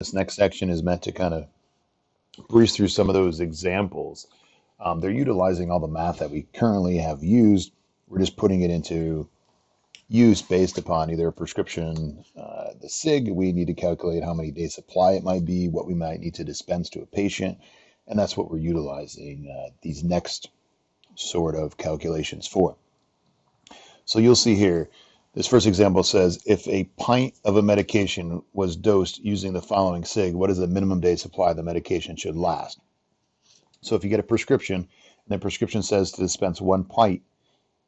this next section is meant to kind of breeze through some of those examples. They're utilizing all the math that we currently have used. We're just putting it into use based upon either a prescription, the SIG. We need to calculate how many days supply it might be, what we might need to dispense to a patient, and that's what we're utilizing these next sort of calculations for. So you'll see here, this first example says, if a pint of a medication was dosed using the following SIG, what is the minimum day supply the medication should last? So if you get a prescription, and the prescription says to dispense one pint,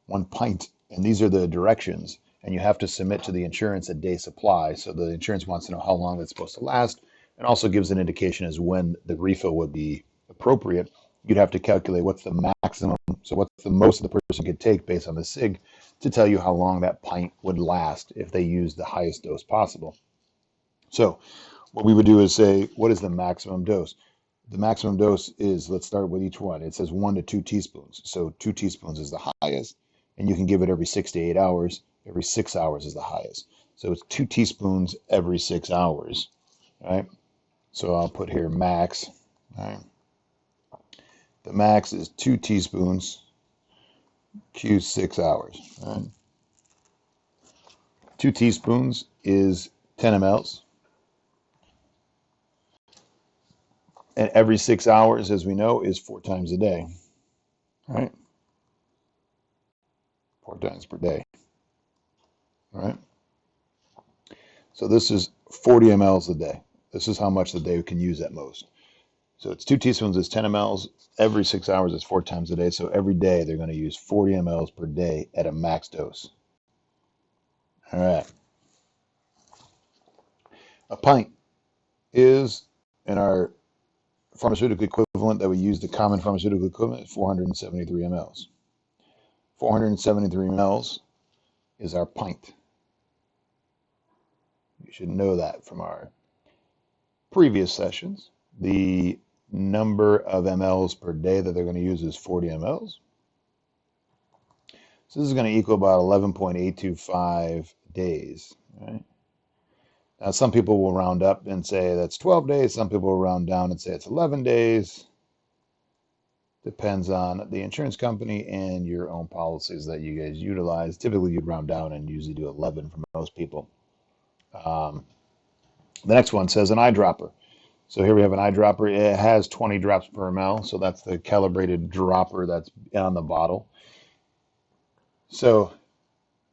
and these are the directions, and you have to submit to the insurance a day supply. So the insurance wants to know how long it's supposed to last, and also gives an indication as when the refill would be appropriate. You'd have to calculate what's the maximum, so what's the most the person could take based on the SIG to tell you how long that pint would last if they use the highest dose possible. So what we would do is say, what is the maximum dose? The maximum dose is, let's start with each one. It says 1 to 2 teaspoons. So 2 teaspoons is the highest, and you can give it every 6 to 8 hours. Every 6 hours is the highest. So it's 2 teaspoons every 6 hours, right? So I'll put here max, right? The max is 2 teaspoons, Q 6 hours, right? 2 teaspoons is 10 mLs. And every 6 hours, as we know, is 4 times a day, right? 4 times per day, right? So this is 40 mLs a day. This is how much that they can use at most. So it's 2 teaspoons is 10 mLs. Every 6 hours is 4 times a day. So every day they're going to use 40 mLs per day at a max dose. All right. A pint is, in our pharmaceutical equivalent that we use, the common pharmaceutical equivalent, 473 mLs. 473 mLs is our pint. You should know that from our previous sessions. The number of mLs per day that they're going to use is 40 mLs. So this is going to equal about 11.825 days, right? Now, some people will round up and say that's 12 days. Some people will round down and say it's 11 days. Depends on the insurance company and your own policies that you guys utilize. Typically, you'd round down and usually do 11 for most people. The next one says an eyedropper. So here we have an eyedropper. It has 20 drops per ml. So that's the calibrated dropper that's on the bottle. So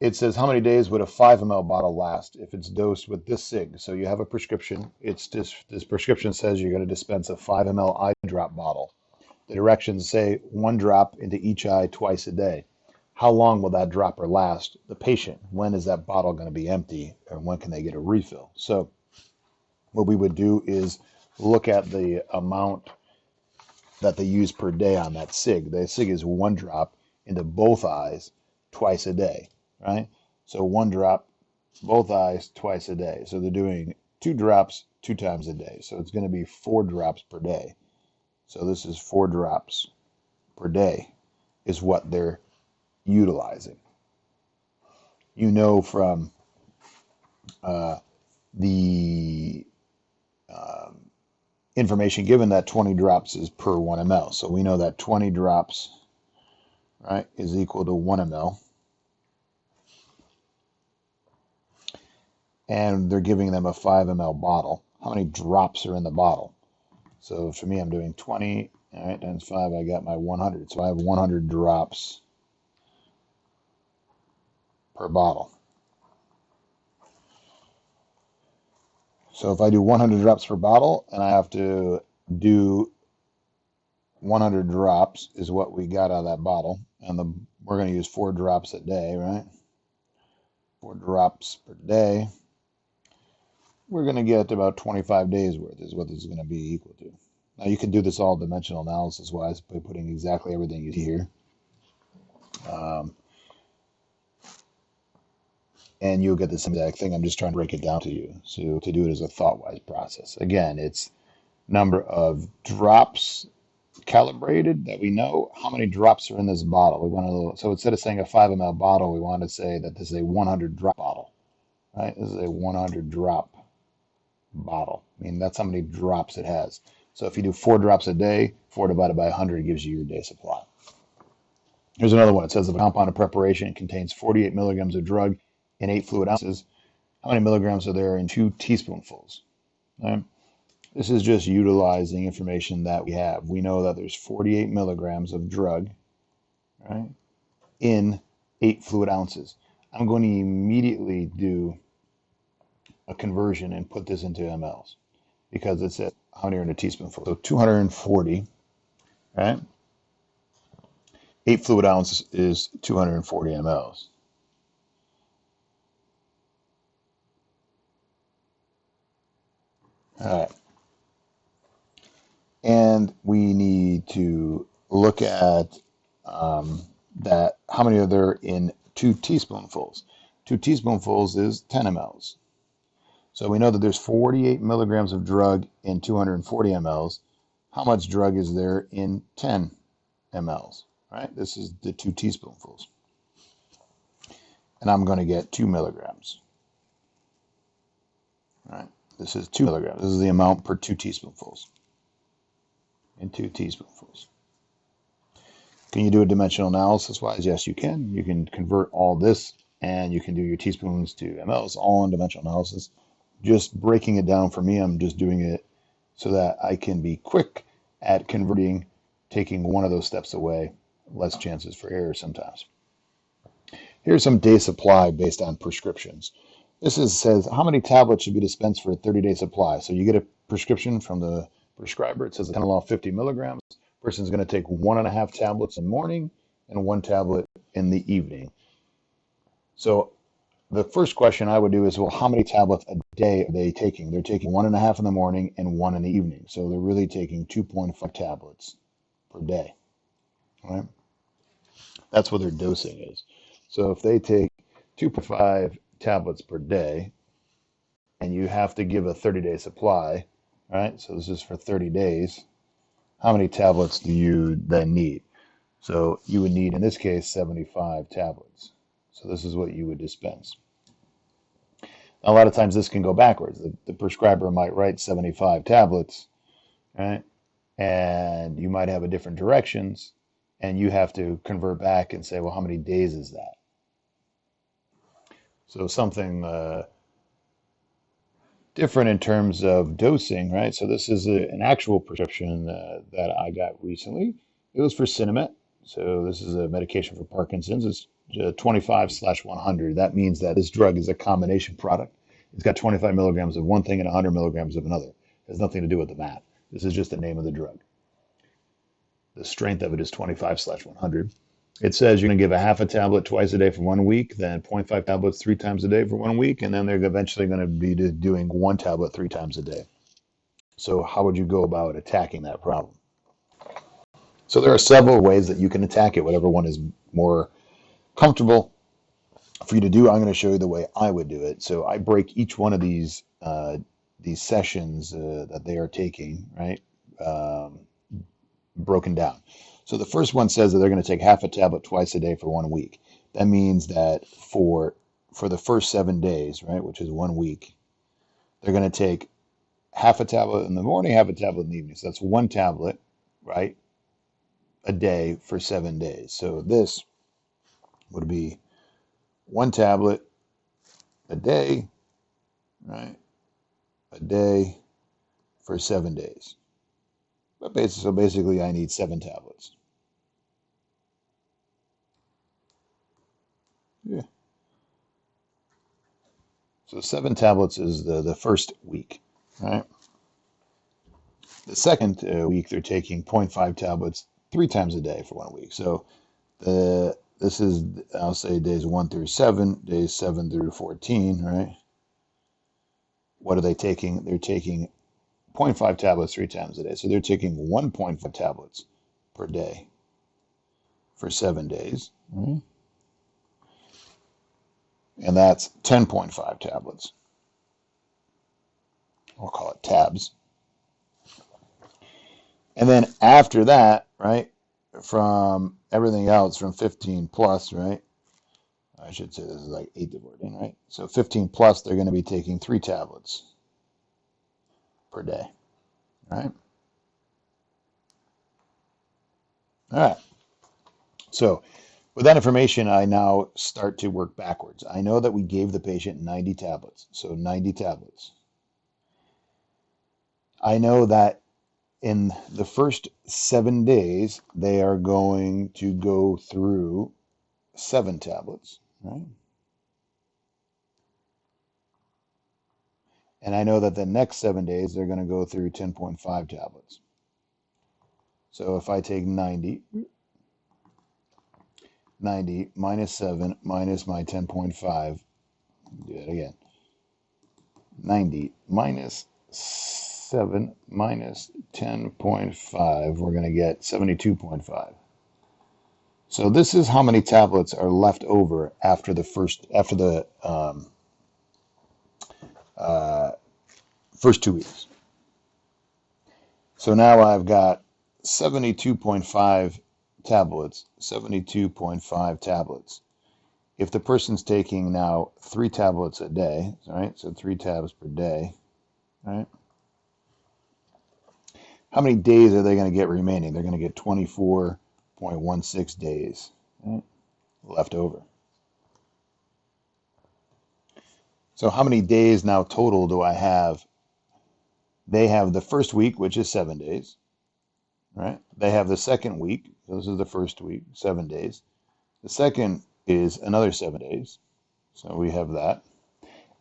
it says, how many days would a 5 ml bottle last if it's dosed with this SIG? So you have a prescription. It's just, this prescription says you're going to dispense a 5 ml eye drop bottle. The directions say 1 drop into each eye twice a day. How long will that dropper last the patient? When is that bottle going to be empty? And when can they get a refill? So what we would do is look at the amount that they use per day on that SIG. The SIG is 1 drop into both eyes twice a day, right? So 1 drop, both eyes twice a day. So they're doing 2 drops 2 times a day. So it's going to be 4 drops per day. So this is 4 drops per day is what they're utilizing. You know from the information given that 20 drops is per 1 ml. So we know that 20 drops, right, is equal to 1 ml. And they're giving them a 5 ml bottle. How many drops are in the bottle? So for me, I'm doing 20, all right, times 5, I got my 100. So I have 100 drops per bottle. So if I do 100 drops per bottle, and I have to do 100 drops is what we got out of that bottle. And we're going to use 4 drops a day, right? 4 drops per day. We're going to get about 25 days worth is what this is going to be equal to. Now you can do this all dimensional analysis wise by putting exactly everything you see here. And you'll get the same exact thing. I'm just trying to break it down to you. So to do it as a thought-wise process. Again, it's number of drops calibrated that we know. How many drops are in this bottle? We want to, so instead of saying a 5 ml bottle, we want to say that this is a 100 drop bottle. Right? This is a 100 drop bottle. I mean, that's how many drops it has. So if you do 4 drops a day, 4 divided by 100 gives you your day supply. Here's another one. It says if a compound of preparation contains 48 milligrams of drug in 8 fluid ounces, how many milligrams are there in 2 teaspoonfuls? Right? This is just utilizing information that we have. We know that there's 48 milligrams of drug, right, in 8 fluid ounces. I'm going to immediately do a conversion and put this into mLs because it says how many are in a teaspoonful. So 240, right? 8 fluid ounces is 240 mLs. All right. And we need to look at that. How many are there in 2 teaspoonfuls? 2 teaspoonfuls is 10 mLs. So we know that there's 48 milligrams of drug in 240 mLs. How much drug is there in 10 mLs? Right? This is the 2 teaspoonfuls. And I'm going to get 2 milligrams. Right? This is 2 milligrams. This is the amount per 2 teaspoonfuls. In 2 teaspoonfuls. Can you do a dimensional analysis wise? Yes, you can. You can convert all this and you can do your teaspoons to mLs all in dimensional analysis. Just breaking it down for me, I'm just doing it so that I can be quick at converting, taking one of those steps away, less chances for error sometimes. Here's some day supply based on prescriptions. Says how many tablets should be dispensed for a 30-day supply. So you get a prescription from the prescriber. It says atenolol 50 milligrams. Person's going to take 1.5 tablets in the morning and 1 tablet in the evening. So the first question I would do is, well, how many tablets a day are they taking? They're taking 1.5 in the morning and 1 in the evening. So they're really taking 2.5 tablets per day. All right? That's what their dosing is. So if they take 2.5 tablets per day and you have to give a 30-day supply, right? So this is for 30 days. How many tablets do you then need? So you would need, in this case, 75 tablets. So this is what you would dispense. Now, a lot of times this can go backwards. The prescriber might write 75 tablets, right? And you might have a different directions, and you have to convert back and say, well, how many days is that? So something different in terms of dosing, right? So this is an actual prescription that I got recently. It was for Cinemet. So this is a medication for Parkinson's. It's 25/100. That means that this drug is a combination product. It's got 25 milligrams of one thing and 100 milligrams of another. It has nothing to do with the math. This is just the name of the drug. The strength of it is 25/100. It says you're going to give a half a tablet twice a day for 1 week, then 0.5 tablets 3 times a day for 1 week, and then they're eventually going to be doing 1 tablet 3 times a day. So how would you go about attacking that problem? So there are several ways that you can attack it, whatever one is more comfortable for you to do. I'm going to show you the way I would do it. So I break each one of these sessions that they are taking, right, broken down. So the first one says that they're going to take half a tablet twice a day for 1 week. That means that for the first 7 days, right, which is 1 week, they're going to take half a tablet in the morning, half a tablet in the evening. So that's 1 tablet, right, a day for 7 days. So this would be 1 tablet a day, right, a day for 7 days. But basically, I need 7 tablets. Yeah. So 7 tablets is the first week, right? The second week, they're taking 0.5 tablets 3 times a day for 1 week. So this is, I'll say, days 1 through 7, days 7 through 14, right? What are they taking? They're taking 0.5 tablets 3 times a day. So they're taking 1.5 tablets per day for 7 days. Mm-hmm. And that's 10.5 tablets. We'll call it tabs. And then after that, right, from everything else, from 15 plus, right, I should say this is like 8 to 14, right? So 15 plus, they're going to be taking 3 tablets. per day. All right. All right. So with that information, I now start to work backwards. I know that we gave the patient 90 tablets. So 90 tablets. I know that in the first 7 days, they are going to go through 7 tablets, right? And I know that the next 7 days, they're going to go through 10.5 tablets. So if I take 90 minus 7 minus my 10.5, do that again. 90 minus 7 minus 10.5, we're going to get 72.5. So this is how many tablets are left over after the first 2 weeks. So now I've got 72.5 tablets, 72.5 tablets. If the person's taking now 3 tablets a day, right? So 3 tablets per day, right? How many days are they going to get remaining? They're going to get 24.16 days, right, left over. So how many days now total do I have? They have the first week, which is 7 days, right? They have the second week. So this is the first week, 7 days. The second is another 7 days. So we have that.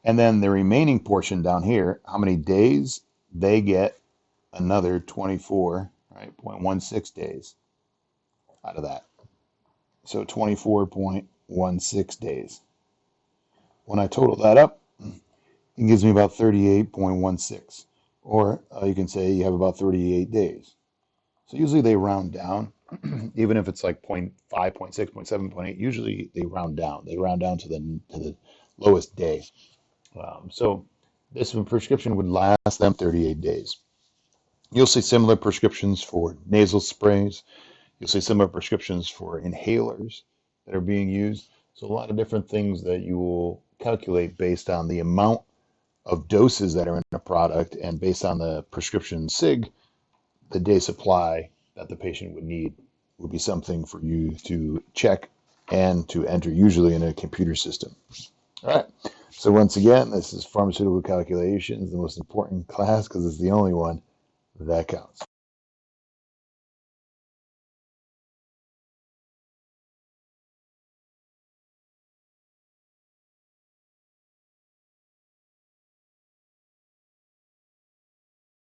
And then the remaining portion down here, how many days? They get another 24, right, 0.16 days out of that. So 24.16 days. When I total that up, it gives me about 38.16. Or you can say you have about 38 days. So usually they round down, even if it's like 0.5, 0.6, 0.7, 0.8. Usually they round down. They round down to the lowest day. So this prescription would last them 38 days. You'll see similar prescriptions for nasal sprays. You'll see similar prescriptions for inhalers that are being used. So a lot of different things that you will calculate based on the amount of doses that are in a product and based on the prescription SIG, the day supply that the patient would need would be something for you to check and to enter, usually in a computer system. All right. So once again, this is pharmaceutical calculations, the most important class because it's the only one that counts.